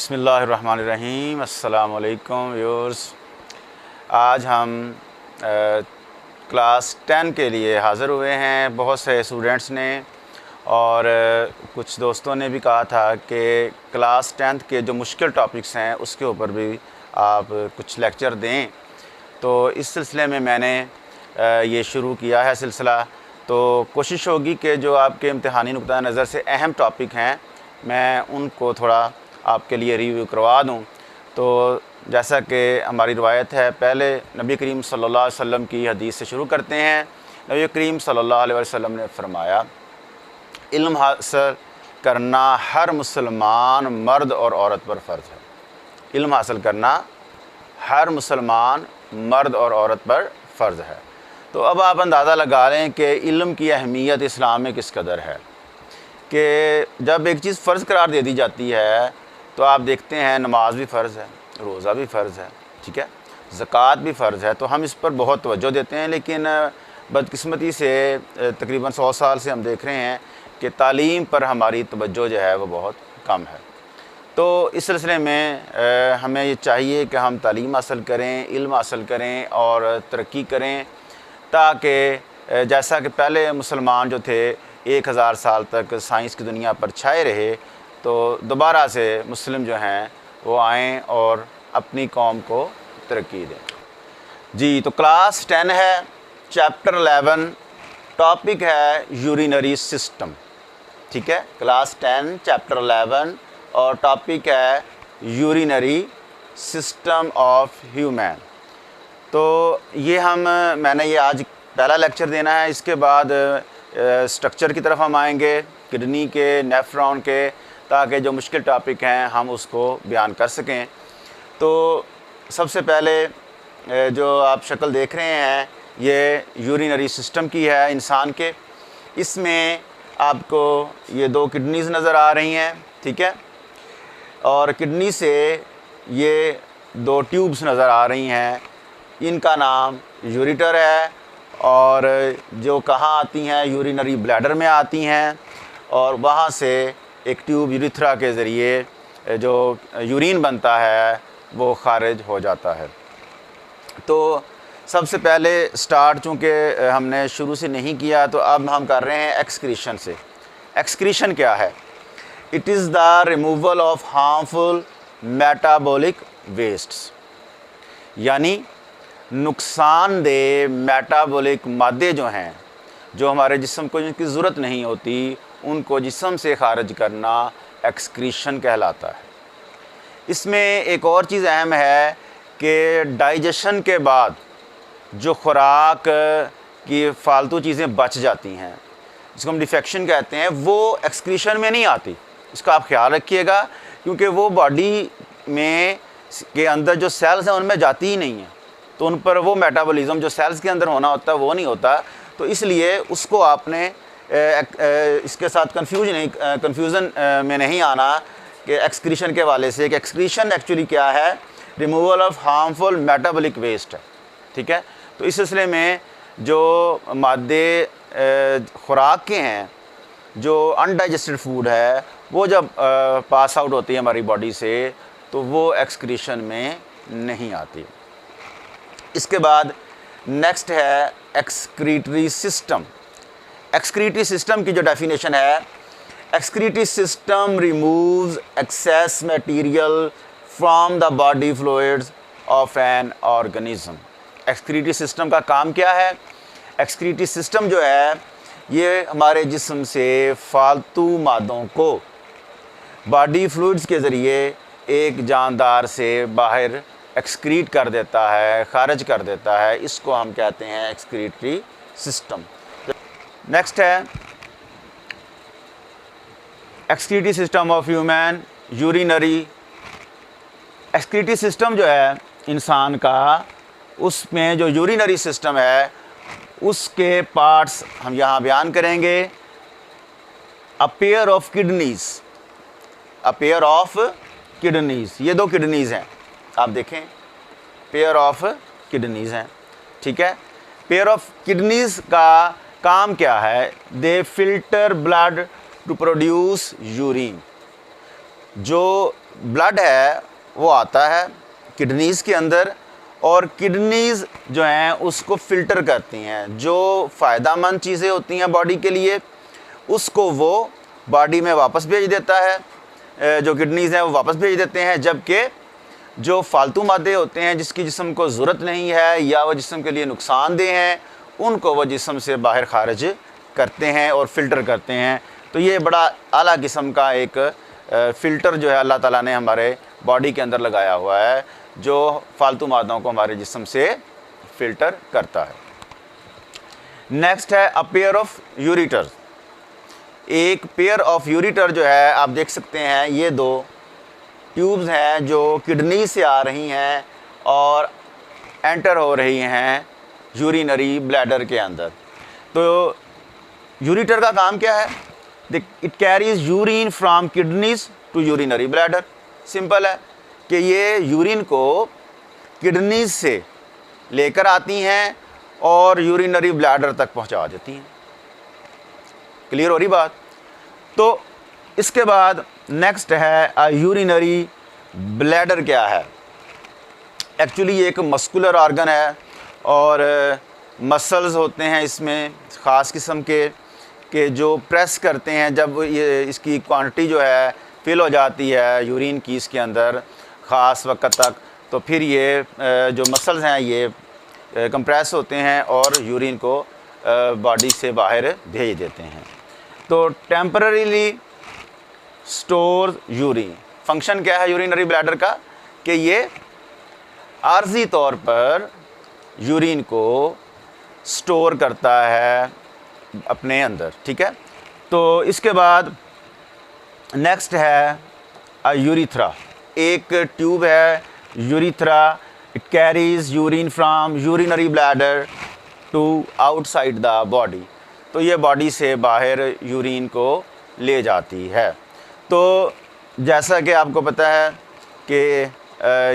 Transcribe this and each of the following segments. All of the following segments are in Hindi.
बिस्मिल्लाहिर्रहमानिर्रहीम। अस्सलाम वालेकुम व्यूअर्स। आज हम क्लास 10 के लिए हाज़िर हुए हैं। बहुत से स्टूडेंट्स ने और कुछ दोस्तों ने भी कहा था कि क्लास 10th के जो मुश्किल टॉपिक्स हैं उसके ऊपर भी आप कुछ लेक्चर दें। तो इस सिलसिले में मैंने ये शुरू किया है सिलसिला। तो कोशिश होगी कि जो आपके इम्तिहानी नुक्ता नज़र से अहम टॉपिक हैं मैं उनको थोड़ा आपके लिए रिव्यू करवा दूं। तो जैसा कि हमारी रिवायत है, पहले नबी करीम सल्लल्लाहु अलैहि वसल्लम की हदीस से शुरू करते हैं। नबी करीम सल्लल्लाहु अलैहि वसल्लम ने फरमाया, इल्म हासिल करना हर मुसलमान मर्द और औरत पर फ़र्ज़ है। इल्म हासिल करना हर मुसलमान मर्द और औरत पर फ़र्ज़ है। तो अब आप अंदाज़ा लगा लें कि इल्म की अहमियत इस्लाम में किस कदर है कि जब एक चीज़ फ़र्ज़ करार दे दी जाती है तो आप देखते हैं नमाज भी फ़र्ज़ है, रोज़ा भी फ़र्ज़ है, ठीक है, ज़कात भी फ़र्ज़ है। तो हम इस पर बहुत तवज्जो देते हैं, लेकिन बदकिस्मती से तकरीबन 100 साल से हम देख रहे हैं कि तालीम पर हमारी तवज्जो जो है वो बहुत कम है। तो इस सिलसिले में हमें ये चाहिए कि हम तालीम हासिल करें, इल्म हासिल करें और तरक्की करें, ताकि जैसा कि पहले मुसलमान जो थे 1000 साल तक साइंस की दुनिया पर छाए रहे, तो दोबारा से मुस्लिम जो हैं वो आएँ और अपनी कौम को तरक्की दें। जी, तो क्लास 10 है, चैप्टर 11, टॉपिक है यूरिनरी सिस्टम, ठीक है। क्लास 10 चैप्टर 11 और टॉपिक है यूरिनरी सिस्टम ऑफ ह्यूमन। तो ये मैंने ये आज पहला लेक्चर देना है। इसके बाद स्ट्रक्चर की तरफ हम आएंगे, किडनी के, नेफ्रॉन के, ताकि जो मुश्किल टॉपिक हैं हम उसको बयान कर सकें। तो सबसे पहले जो आप शक्ल देख रहे हैं ये यूरिनरी सिस्टम की है इंसान के। इसमें आपको ये 2 किडनीज़ नज़र आ रही हैं, ठीक है, और किडनी से ये 2 ट्यूब्स नज़र आ रही हैं। इनका नाम यूरेटर है और जो कहाँ आती हैं, यूरिनरी ब्लैडर में आती हैं और वहाँ से एक ट्यूब यूरिथ्रा के ज़रिए जो यूरिन बनता है वो ख़ारिज हो जाता है। तो सबसे पहले स्टार्ट चूँकि हमने शुरू से नहीं किया तो अब हम कर रहे हैं एक्सक्रीशन से। एक्सक्रीशन क्या है? It is the removal of harmful metabolic wastes, यानी नुकसानदेह मेटाबॉलिक मादे जो हैं, जो हमारे जिस्म को जिनकी ज़रूरत नहीं होती, उनको जिस्म से खारिज करना एक्सक्रीशन कहलाता है। इसमें एक और चीज़ अहम है कि डाइजेशन के बाद जो खुराक की फ़ालतू चीज़ें बच जाती हैं, जिसको हम डिफेक्शन कहते हैं, वो एक्सक्रीशन में नहीं आती। इसका आप ख्याल रखिएगा, क्योंकि वो बॉडी में के अंदर जो सेल्स हैं उनमें जाती ही नहीं है, तो उन पर वो मेटाबॉलिज्म जो सेल्स के अंदर होना होता है वो नहीं होता। तो इसलिए उसको आपने इसके साथ कन्फ्यूज़न में नहीं आना कि एक्सक्रीशन के वाले से, कि एक्सक्रीशन एक्चुअली क्या है, removal of harmful metabolic waste है, ठीक है। तो इस सिलसिले में जो मादे खुराक के हैं, जो अनडाइजेस्टेड फूड है, वो जब पास आउट होती है हमारी बॉडी से तो वो एक्सक्रीशन में नहीं आती। इसके बाद नेक्स्ट है एक्सक्रीटरी सिस्टम। एक्सक्रीटरी सिस्टम की जो डेफिनेशन है, excretory system removes excess material from the body fluids of an organism. Excretory system का काम क्या है? एक्सक्रीटरी सिस्टम जो है ये हमारे जिस्म से फालतू मादों को बॉडी फ्लूइड्स के ज़रिए एक जानदार से बाहर एक्सक्रीट कर देता है, खारिज कर देता है। इसको हम कहते हैं एक्सक्रीटरी सिस्टम। नेक्स्ट है excretory system of human urinary. Excretory system जो है इंसान का, उसमें जो यूरिनरी सिस्टम है उसके पार्ट्स हम यहाँ बयान करेंगे। A pair of kidneys, a pair of kidneys, ये 2 किडनीज़ हैं, आप देखें, पेयर ऑफ किडनीज़ हैं, ठीक है। पेयर ऑफ किडनीज़ का काम क्या है? They filter blood to produce urine. जो ब्लड है वो आता है किडनीज़ के अंदर, और किडनीज़ जो हैं उसको फ़िल्टर करती हैं। जो फ़ायदामंद चीज़ें होती हैं बॉडी के लिए उसको वो बॉडी में वापस भेज देता है, जो किडनीज़ हैं वो वापस भेज देते हैं, जबकि जो फालतू मादे होते हैं जिसकी जिस्म को ज़रूरत नहीं है या वो जिस्म के लिए नुकसानदेह हैं उनको वो जिस्म से बाहर खारिज करते हैं और फ़िल्टर करते हैं। तो ये बड़ा आला किस्म का एक फ़िल्टर जो है अल्लाह ताला ने हमारे बॉडी के अंदर लगाया हुआ है, जो फालतू मादों को हमारे जिस्म से फ़िल्टर करता है। नेक्स्ट है अ पेयर ऑफ यूरेटर। एक पेयर ऑफ यूरेटर जो है आप देख सकते हैं, ये दो ट्यूब्स हैं जो किडनी से आ रही हैं और एंटर हो रही हैं यूरिनरी ब्लैडर के अंदर। तो यूरेटर का काम क्या है? It carries urine from kidneys to urinary bladder. Simple है कि ये यूरिन को किडनीज से लेकर आती हैं और यूरिनरी ब्लैडर तक पहुंचा देती हैं। क्लियर हो रही बात? तो इसके बाद नेक्स्ट है यूरिनरी ब्लैडर। क्या है? एक्चुअली ये एक मस्कुलर ऑर्गन है और मसल्स होते हैं इसमें ख़ास किस्म के जो प्रेस करते हैं। जब ये इसकी क्वांटिटी जो है फिल हो जाती है यूरिन की इसके अंदर ख़ास वक्त तक, तो फिर ये जो मसल्स हैं ये कंप्रेस होते हैं और यूरिन को बॉडी से बाहर भेज देते हैं। तो टेम्पररीली स्टोर यूरिन। फंक्शन क्या है यूरिनरी ब्लैडर का? कि ये आर्जी तौर पर यूरिन को स्टोर करता है अपने अंदर। ठीक है। तो इसके बाद नेक्स्ट है यूरिथ्रा। एक ट्यूब है urethra. It carries urine from urinary bladder to outside the body. तो ये बॉडी से बाहर यूरिन को ले जाती है। तो जैसा कि आपको पता है कि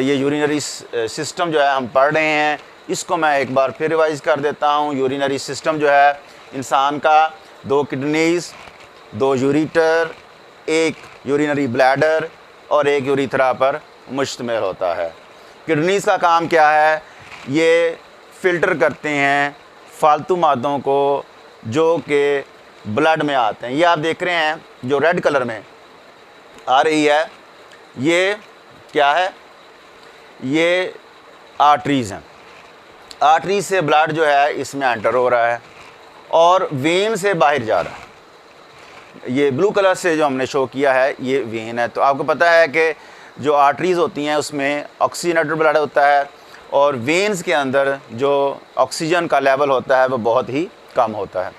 ये यूरिनरी सिस्टम जो है हम पढ़ रहे हैं, इसको मैं एक बार फिर रिवाइज कर देता हूँ। यूरिनरी सिस्टम जो है इंसान का 2 किडनीज़, 2 यूरेटर, एक यूरिनरी ब्लैडर और एक यूरिथ्रा पर मुश्तमिल होता है। किडनीज़ का काम क्या है? ये फ़िल्टर करते हैं फालतू मादों को जो कि ब्लड में आते हैं। ये आप देख रहे हैं जो रेड कलर में आ रही है, ये क्या है? ये आर्टरीज़ हैं। आर्टरी से ब्लड जो है इसमें एंटर हो रहा है और वेन से बाहर जा रहा है। ये ब्लू कलर से जो हमने शो किया है ये वेन है। तो आपको पता है कि जो आर्टरीज़ होती हैं उसमें ऑक्सीजनेटेड ब्लड होता है और वेन्स के अंदर जो ऑक्सीजन का लेवल होता है वो बहुत ही कम होता है।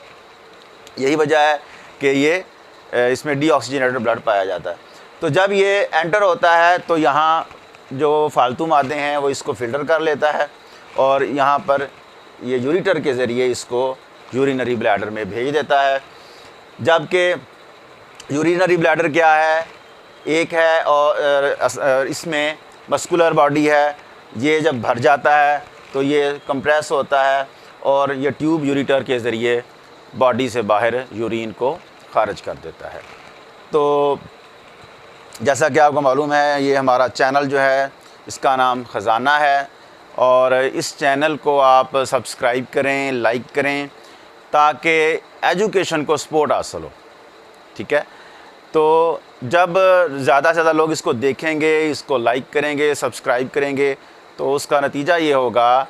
यही वजह है कि ये इसमें डीऑक्सीजनेटेड ब्लड पाया जाता है। तो जब ये एंटर होता है तो यहाँ जो फालतू मादे हैं वो इसको फ़िल्टर कर लेता है और यहाँ पर ये यूरेटर के ज़रिए इसको यूरिनरी ब्लैडर में भेज देता है। जबकि यूरिनरी ब्लैडर क्या है? एक है और इसमें मस्कुलर बॉडी है। ये जब भर जाता है तो ये कंप्रेस होता है और ये ट्यूब यूरेटर के ज़रिए बॉडी से बाहर यूरिन को खारिज कर देता है। तो जैसा कि आपको मालूम है ये हमारा चैनल जो है इसका नाम ख़जाना है और इस चैनल को आप सब्सक्राइब करें, लाइक करें ताकि एजुकेशन को सपोर्ट हासिल हो। ठीक है। तो जब ज़्यादा से ज़्यादा लोग इसको देखेंगे, इसको लाइक करेंगे, सब्सक्राइब करेंगे तो उसका नतीजा ये होगा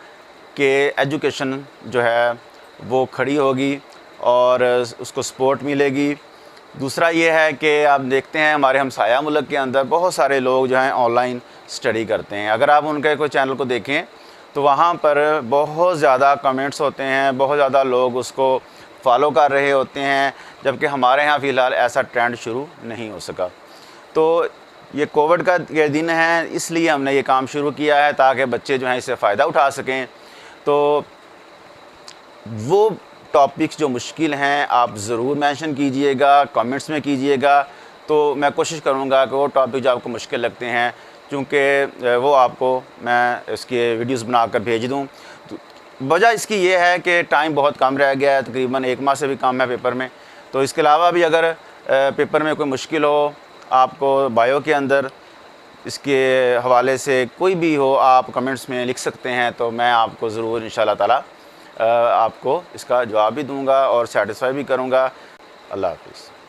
कि एजुकेशन जो है वो खड़ी होगी और उसको सपोर्ट मिलेगी। दूसरा ये है कि आप देखते हैं हमारे हमसाया मुल्क के अंदर बहुत सारे लोग जो हैं ऑनलाइन स्टडी करते हैं। अगर आप उनके कोई चैनल को देखें तो वहाँ पर बहुत ज़्यादा कमेंट्स होते हैं, बहुत ज़्यादा लोग उसको फॉलो कर रहे होते हैं, जबकि हमारे यहाँ फ़िलहाल ऐसा ट्रेंड शुरू नहीं हो सका। तो ये कोविड का ये दिन है इसलिए हमने ये काम शुरू किया है ताकि बच्चे जो हैं इससे फ़ायदा उठा सकें। तो वो टॉपिक्स जो मुश्किल हैं आप ज़रूर मेंशन कीजिएगा, कमेंट्स में कीजिएगा। तो मैं कोशिश करूँगा कि वो टॉपिक जो आपको मुश्किल लगते हैं क्योंकि वो आपको मैं इसके वीडियोस बनाकर भेज दूँ। तो वजह इसकी ये है कि टाइम बहुत कम रह गया है, तकरीबन 1 माह से भी कम है पेपर में। तो इसके अलावा भी अगर पेपर में कोई मुश्किल हो आपको बायो के अंदर इसके हवाले से कोई भी हो आप कमेंट्स में लिख सकते हैं, तो मैं आपको ज़रूर इंशाल्लाह ताला आपको इसका जवाब भी दूंगा और सेटिस्फाई भी करूंगा। अल्लाह हाफ़िज़।